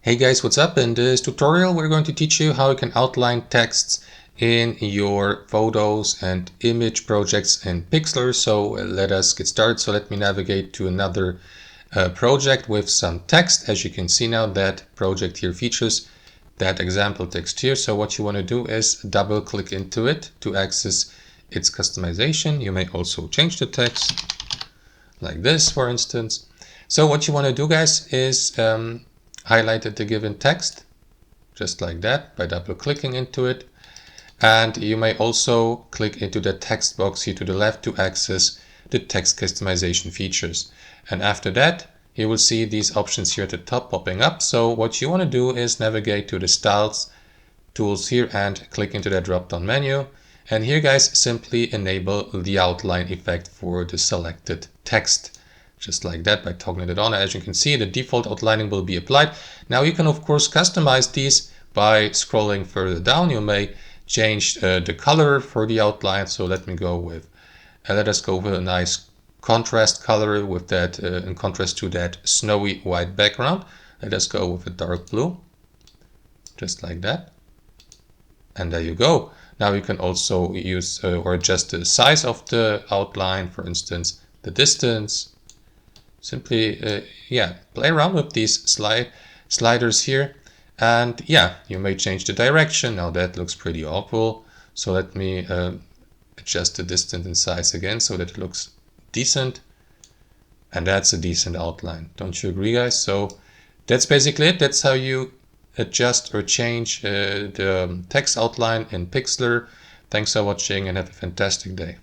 Hey guys, what's up? In this tutorial we're going to teach you how you can outline texts in your photos and image projects in Pixlr. So let us get started. So let me navigate to another project with some text. As you can see now, that project here features that example text here. So what you want to do is double click into it to access its customization. You may also change the text like this, for instance. So what you want to do, guys, is highlight the given text just like that by double clicking into it, and you may also click into the text box here to the left to access the text customization features. And after that you will see these options here at the top popping up. So what you want to do is navigate to the styles tools here and click into the drop down menu, and here, guys, simply enable the outline effect for the selected text just like that by toggling it on. As you can see, the default outlining will be applied. Now you can of course customize these by scrolling further down. You may change the color for the outline. So let us go with a nice contrast color with that in contrast to that snowy white background. Let us go with a dark blue just like that, and there you go. Now you can also use or adjust the size of the outline, for instance the distance. Simply play around with these sliders here, and you may change the direction. Now that looks pretty awful, so let me adjust the distance and size again so that it looks decent, and that's a decent outline. Don't you agree, guys? So that's basically it. That's how you adjust or change the text outline in Pixlr. Thanks for watching and have a fantastic day.